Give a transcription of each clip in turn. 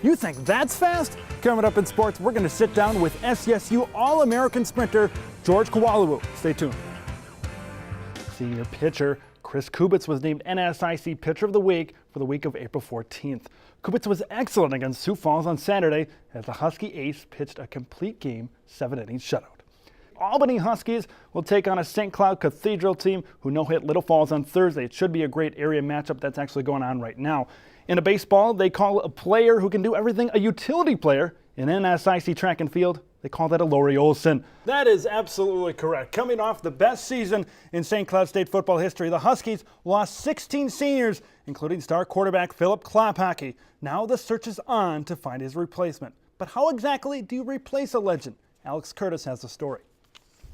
You think that's fast? Coming up in sports, we're going to sit down with SCSU All-American sprinter George Kowalowu. Stay tuned. Senior pitcher Chris Kubitz was named NSIC Pitcher of the Week for the week of April 14th. Kubitz was excellent against Sioux Falls on Saturday as the Husky ace pitched a complete game, 7-inning shutout. Albany Huskies will take on a St. Cloud Cathedral team who no-hit Little Falls on Thursday. It should be a great area matchup that's actually going on right now. In a baseball, they call a player who can do everything a utility player. In NSIC track and field, they call that a Laurie Olson. That is absolutely correct. Coming off the best season in St. Cloud State football history, the Huskies lost 16 seniors, including star quarterback Philip Klophocky. Now the search is on to find his replacement. But how exactly do you replace a legend? Alex Curtis has the story.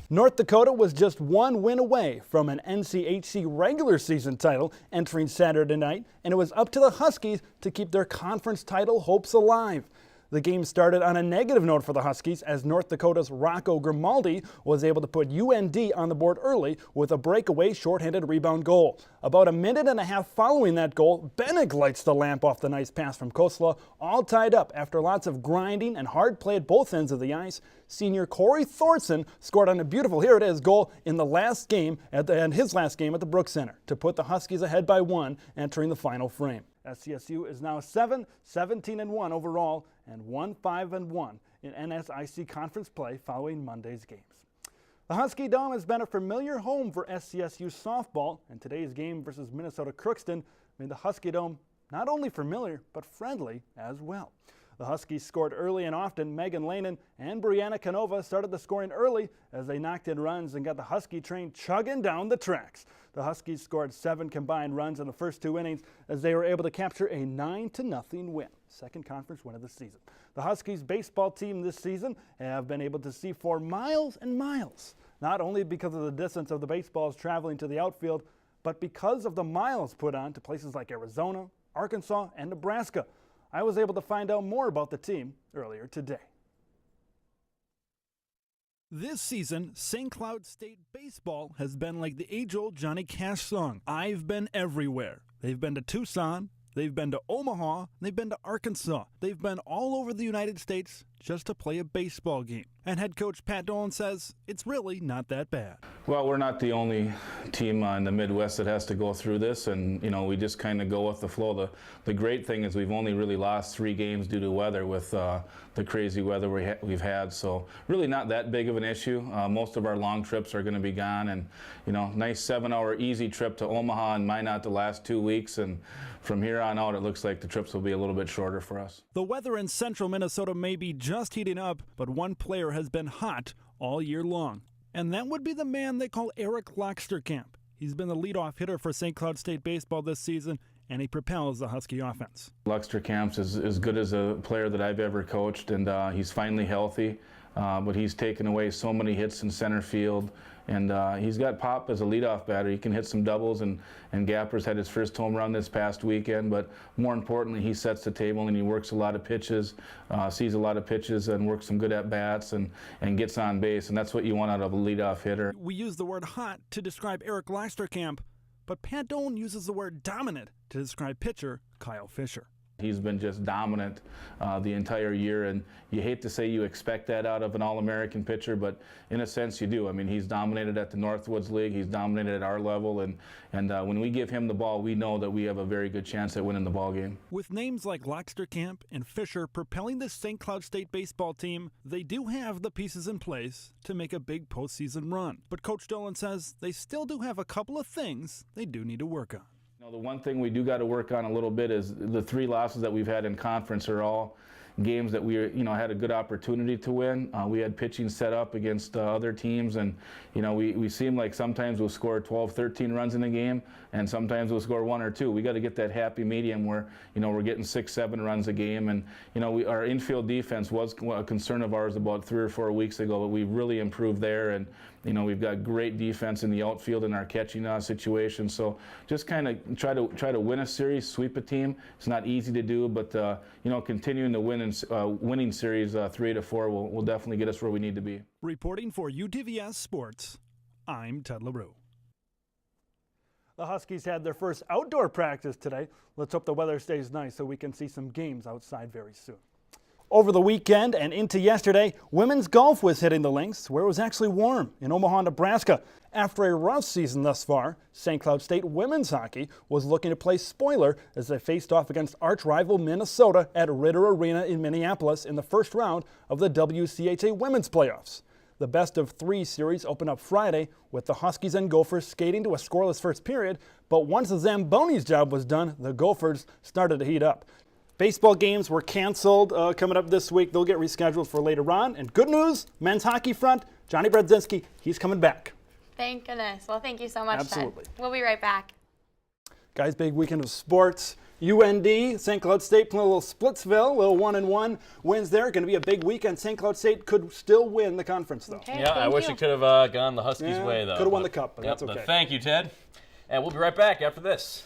North Dakota was just one win away from an NCHC regular season title entering Saturday night, and it was up to the Huskies to keep their conference title hopes alive. The game started on a negative note for the Huskies as North Dakota's Rocco Grimaldi was able to put UND on the board early with a breakaway shorthanded rebound goal. About a minute and a half following that goal, Bennick lights the lamp off the nice pass from Kosla, all tied up after lots of grinding and hard play at both ends of the ice. Senior Corey Thorson scored on a beautiful, here it is, goal in the last game his last game at the Brooks Center to put the Huskies ahead by 1 entering the final frame. SCSU is now 17-1 overall and 5-1 in NSIC conference play following Monday's games. The Husky Dome has been a familiar home for SCSU softball, and today's game versus Minnesota Crookston made the Husky Dome not only familiar but friendly as well. The Huskies scored early and often. Megan Lanin and Brianna Canova started the scoring early as they knocked in runs and got the Husky train chugging down the tracks. The Huskies scored 7 combined runs in the first 2 innings as they were able to capture a 9-0 win, second conference win of the season. The Huskies baseball team this season have been able to see for miles and miles, not only because of the distance of the baseballs traveling to the outfield, but because of the miles put on to places like Arizona, Arkansas, and Nebraska. I was able to find out more about the team earlier today. This season, St. Cloud State baseball has been like the age-old Johnny Cash song, I've been everywhere. They've been to Tucson, they've been to Omaha, they've been to Arkansas. They've been all over the United States just to play a baseball game. And head coach Pat Dolan says it's really not that bad. Well, we're not the only team in the Midwest that has to go through this, and we just kind of go with the flow. The great thing is we've only really lost 3 games due to weather with the crazy weather we've had, so really not that big of an issue. Most of our long trips are going to be gone, and nice 7-hour easy trip to Omaha and Minot the last 2 weeks, and from here on out it looks like the trips will be a little bit shorter for us. The weather in central Minnesota may be just heating up, but one player has been hot all year long. And that would be the man they call Eric Locksterkamp. He's been the leadoff hitter for St. Cloud State baseball this season, and he propels the Husky offense. Locksterkamp's as good as a player that I've ever coached, and he's finally healthy, but he's taken away so many hits in center field, and he's got pop as a leadoff batter. He can hit some doubles, and Gappers had his first home run this past weekend, but more importantly, he sets the table and he works a lot of pitches, sees a lot of pitches and works some good at-bats and gets on base, and that's what you want out of a leadoff hitter. We use the word hot to describe Eric Locksterkamp, but Pat Dolan uses the word dominant to describe pitcher Kyle Fisher. He's been just dominant the entire year, and you hate to say you expect that out of an All-American pitcher, but in a sense you do. I mean, he's dominated at the Northwoods League, he's dominated at our level, and when we give him the ball, we know that we have a very good chance at winning the ball game. With names like Locksterkamp and Fisher propelling the St. Cloud State baseball team, they do have the pieces in place to make a big postseason run. But Coach Dolan says they still do have a couple of things they do need to work on. The one thing we do got to work on a little bit is the 3 losses that we've had in conference are all games that we had a good opportunity to win. We had pitching set up against other teams, and we seem like sometimes we'll score 12, 13 runs in a game, and sometimes we'll score 1 or 2. We got to get that happy medium where we're getting 6, 7 runs a game, and our infield defense was a concern of ours about 3 or 4 weeks ago, but we've really improved there, and we've got great defense in the outfield in our catching situation. So just kind of try to win a series, sweep a team. It's not easy to do, but continuing to win and winning series 3-4 will definitely get us where we need to be. Reporting for UTVS Sports, I'm Ted Leroux. The Huskies had their first outdoor practice today. Let's hope the weather stays nice so we can see some games outside very soon. Over the weekend and into yesterday, women's golf was hitting the links where it was actually warm in Omaha, Nebraska. After a rough season thus far, St. Cloud State women's hockey was looking to play spoiler as they faced off against arch rival Minnesota at Ritter Arena in Minneapolis in the first round of the WCHA women's playoffs. The best of three series opened up Friday with the Huskies and Gophers skating to a scoreless first period, but once the Zambonis' job was done, the Gophers started to heat up. Baseball games were canceled coming up this week. They'll get rescheduled for later on. And good news, men's hockey front, Johnny Brodzinski, he's coming back. Thank goodness. Well, thank you so much, Absolutely. Ted. We'll be right back. Guys, big weekend of sports. UND, St. Cloud State playing a little Splitsville, a little 1-1 wins there. Going to be a big weekend. St. Cloud State could still win the conference, though. Okay, Yeah, I wish it could have gone the Huskies' way, though. Could have won the cup, but yep, that's okay. But thank you, Ted. And we'll be right back after this.